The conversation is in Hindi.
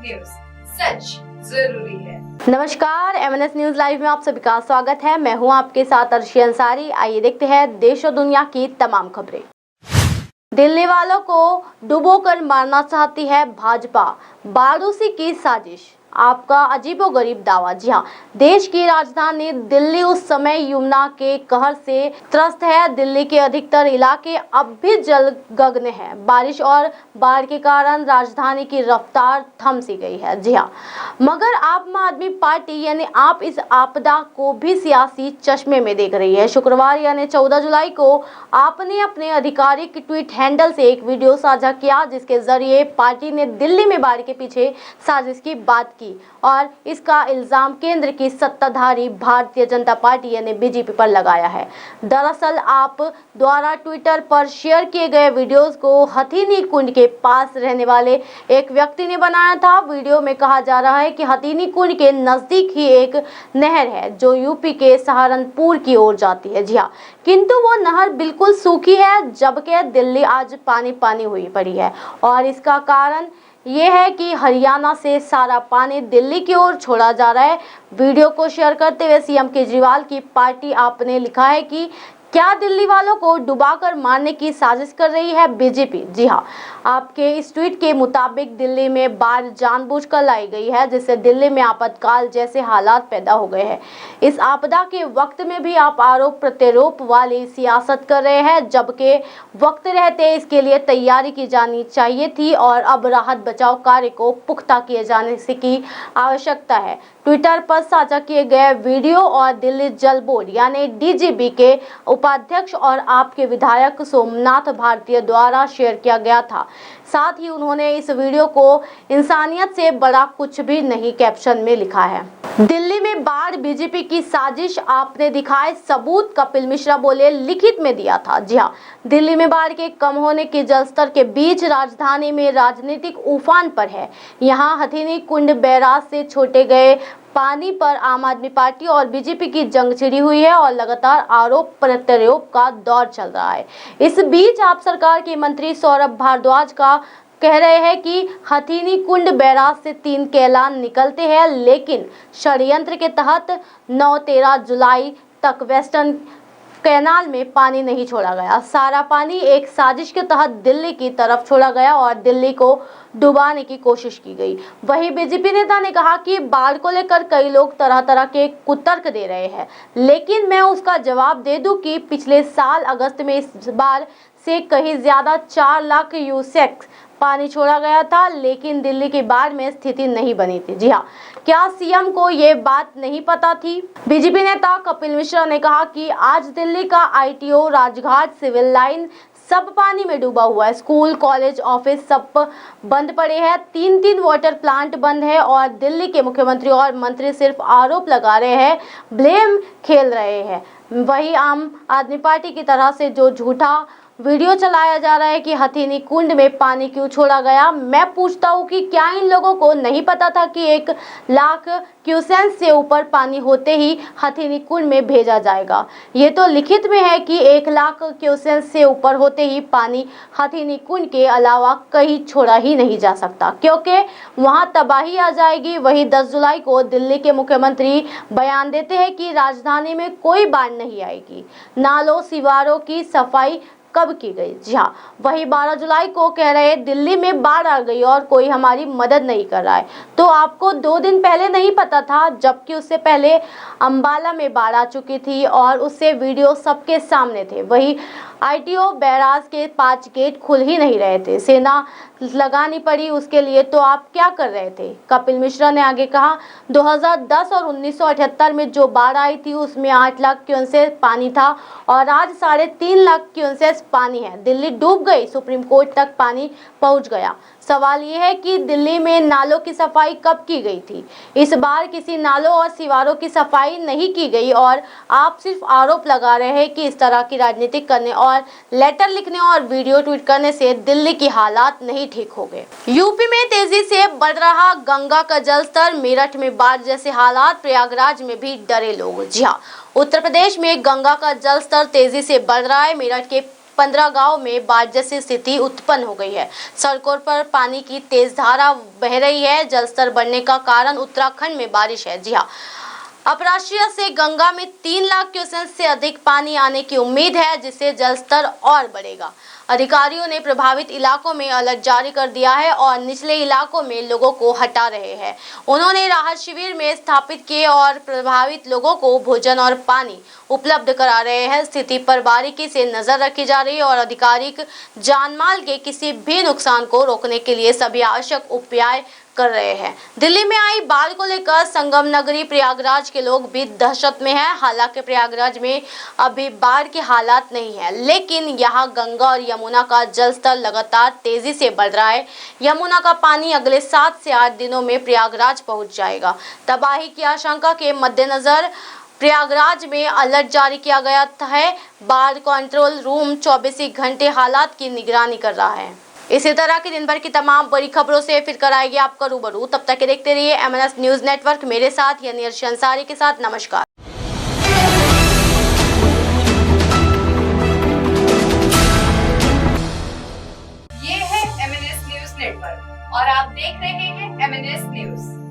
न्यूज, सच जरूरी है। नमस्कार, MNS न्यूज लाइव में आप सभी का स्वागत है। मैं हूं आपके साथ अर्शी अंसारी। आइए देखते हैं देश और दुनिया की तमाम खबरें। दिल्ली वालों को डुबोकर मारना चाहती है भाजपा, बारूसी की साजिश। आपका अजीबोगरीब दावा। जी हाँ, देश की राजधानी दिल्ली उस समय यमुना के कहर से त्रस्त है। दिल्ली के अधिकतर इलाके अब भी जलमग्न हैं। बारिश और बाढ़ के कारण राजधानी की रफ्तार थम सी गई है। जी हाँ, मगर आम आदमी पार्टी यानी आप इस आपदा को भी सियासी चश्मे में देख रही है। शुक्रवार यानी 14 जुलाई को आपने अपने आधिकारिक ट्वीट हैंडल से एक वीडियो साझा किया, जिसके जरिए पार्टी ने दिल्ली में बाढ़ के पीछे साजिश की बात की और इसका इल्जाम केंद्र की सत्ताधारी भारतीय जनता पार्टी यानी बीजेपी पर लगाया है। दरअसल आप द्वारा ट्विटर पर शेयर किए गए वीडियोस को हथीनी कुंड के पास रहने वाले एक व्यक्ति ने बनाया था। वीडियो में कहा जा रहा है कि हथीनी कुंड के नजदीक ही एक नहर है जो यूपी के सहारनपुर की ओर जाती है। जी हाँ, किंतु वो नहर बिल्कुल सूखी है, जबकि दिल्ली आज पानी पानी हुई पड़ी है और इसका कारण ये है कि हरियाणा से सारा पानी दिल्ली की ओर छोड़ा जा रहा है। वीडियो को शेयर करते हुए सीएम केजरीवाल की पार्टी आपने लिखा है कि क्या दिल्ली वालों को डुबाकर मारने की साजिश कर रही है बीजेपी। जी हाँ, आपके इस ट्वीट के मुताबिक दिल्ली में बाढ़ जानबूझकर लाई गई है, जिससे दिल्ली में आपातकाल जैसे हालात पैदा हो गए हैं। इस आपदा के वक्त में भी आप आरोप प्रत्यारोप वाली सियासत कर रहे हैं, जबकि वक्त रहते इसके लिए तैयारी की जानी चाहिए थी और अब राहत बचाव कार्य को पुख्ता किए जाने से की आवश्यकता है। ट्विटर पर साझा किए गए वीडियो और दिल्ली जल बोर्ड यानी DGB के उपाध्यक्ष और आपके विधायक सोमनाथ भारती द्वारा शेयर किया गया था। साथ ही उन्होंने इस वीडियो को इंसानियत से बड़ा कुछ भी नहीं कैप्शन में लिखा है। दिल्ली में बाढ़ बीजेपी की साजिश, आपने दिखाए सबूत, कपिल मिश्रा बोले लिखित में दिया था। जी हाँ, दिल्ली में बाढ़ के कम होने के जलस्तर के बीच राजधानी में राजनीतिक उफान पर है। यहाँ हथीनी कुंड बैराज से छोड़े गए पानी पर आम आदमी पार्टी और बीजेपी की जंग छिड़ी हुई है और लगातार आरोप प्रत्यारोप का दौर चल रहा है। इस बीच आप सरकार के मंत्री सौरभ भारद्वाज का कह रहे हैं कि हथीनी कुंड बैराज से 3 कैलान निकलते हैं, लेकिन षड्यंत्र के तहत 9-13 जुलाई तक वेस्टर्न कैनाल में पानी नहीं छोड़ा गया। सारा पानी एक साजिश के तहत दिल्ली की तरफ छोड़ा गया और दिल्ली को डुबाने की कोशिश की गई। वहीं बीजेपी नेता ने कहा कि बाढ़ को लेकर कई लोग तरह तरह के कुतर्क दे रहे हैं, लेकिन मैं उसका जवाब दे दूं कि पिछले साल अगस्त में इस बार से कहीं ज्यादा 4 लाख क्यूसेक पानी छोड़ा गया था, लेकिन दिल्ली की बाढ़ में स्थिति नहीं बनी थी। जी हाँ, क्या सीएम को ये बात नहीं पता थी? बीजेपी नेता कपिल मिश्रा ने कहा कि आज दिल्ली का ITO, राजघाट, सिविल लाइन सब पानी में डूबा हुआ है। स्कूल, कॉलेज, ऑफिस सब बंद पड़े हैं। 3 वाटर प्लांट बंद है और दिल्ली के मुख्यमंत्री और मंत्री सिर्फ आरोप लगा रहे हैं, ब्लेम खेल रहे हैं। वही आम आदमी पार्टी की तरह से जो झूठा वीडियो चलाया जा रहा है कि हथीनी कुंड में पानी क्यों छोड़ा गया, मैं पूछता हूँ कि क्या इन लोगों को नहीं पता था कि 1 लाख क्यूसेक से ऊपर पानी होते ही हथीनी कुंड में भेजा जाएगा। ये तो लिखित में है कि 1 लाख क्यूसेक से ऊपर होते ही पानी हथीनी कुंड के अलावा कहीं छोड़ा ही नहीं जा सकता, क्योंकि वहाँ तबाही आ जाएगी। वही 10 जुलाई को दिल्ली के मुख्यमंत्री बयान देते हैं कि राजधानी में कोई बाढ़ नहीं आएगी, नालों सिवारों की सफाई कब की गई। जी हाँ, वही 12 जुलाई को कह रहे दिल्ली में बाढ़ आ गई और कोई हमारी मदद नहीं कर रहा है। तो आपको 2 दिन पहले नहीं पता था, जबकि उससे पहले अंबाला में बाढ़ आ चुकी थी और उससे वीडियो सबके सामने थे। वही ITO बैराज के 5 गेट खुल ही नहीं रहे थे, सेना लगानी पड़ी उसके लिए, तो आप क्या कर रहे थे? कपिल मिश्रा ने आगे कहा 2010 और 1978 में जो बाढ़ आई थी उसमें 8 लाख क्यूसेक पानी था और आज 3.5 लाख क्यूसेक पानी है। दिल्ली डूब गई, सुप्रीम कोर्ट तक पानी पहुंच गया। सवाल ये है कि दिल्ली में नालों की सफाई कब की गई थी? इस बार किसी नालों और सिवारों की सफाई नहीं की गई और आप सिर्फ आरोप लगा रहे हैं कि इस तरह की राजनीति करने और लेटर लिखने और वीडियो ट्वीट करने से दिल्ली की हालात नहीं ठीक हो गए। यूपी में तेजी से बढ़ रहा गंगा का जलस्तर, मेरठ में बाढ़ जैसे हालात, प्रयागराज में भी डरे लोग। जी हाँ, उत्तर प्रदेश में गंगा का जलस्तर तेजी से बढ़ रहा है। मेरठ के 15 गांव में बाढ़ जैसी स्थिति उत्पन्न हो गई है। सड़कों पर पानी की तेज धारा बह रही है। जलस्तर बढ़ने का कारण उत्तराखंड में बारिश है। जी हाँ, अपराशिया से गंगा में 3 लाख क्यूसेक से अधिक पानी आने की उम्मीद है, जिससे जलस्तर और बढ़ेगा। अधिकारियों ने प्रभावित इलाकों में अलर्ट जारी कर दिया है और निचले इलाकों में लोगों को हटा रहे हैं। उन्होंने राहत शिविर में स्थापित किए और प्रभावित लोगों को भोजन और पानी उपलब्ध करा रहे हैं। स्थिति पर बारीकी से नजर रखी जा रही है और अधिकारी जानमाल के किसी भी नुकसान को रोकने के लिए सभी आवश्यक उपाय कर रहे हैं। दिल्ली में आई बाढ़ को लेकर संगम नगरी प्रयागराज के लोग भी दहशत में हैं। हालांकि प्रयागराज में अभी बाढ़ के हालात नहीं है, लेकिन यहाँ गंगा और यमुना का जलस्तर लगातार तेजी से बढ़ रहा है। यमुना का पानी अगले 7 से 8 दिनों में प्रयागराज पहुँच जाएगा। तबाही की आशंका के मद्देनजर प्रयागराज में अलर्ट जारी किया गया है। बाढ़ कंट्रोल रूम 24 घंटे हालात की निगरानी कर रहा है। इसी तरह की दिन भर की तमाम बड़ी खबरों से फिर कराएगी आपका रूबरू। तब तक के देखते रहिए एमएनएस न्यूज नेटवर्क। मेरे साथ यानी अर्शी अंसारी के साथ नमस्कार। ये है एमएनएस न्यूज नेटवर्क और आप देख रहे हैं एमएनएस न्यूज।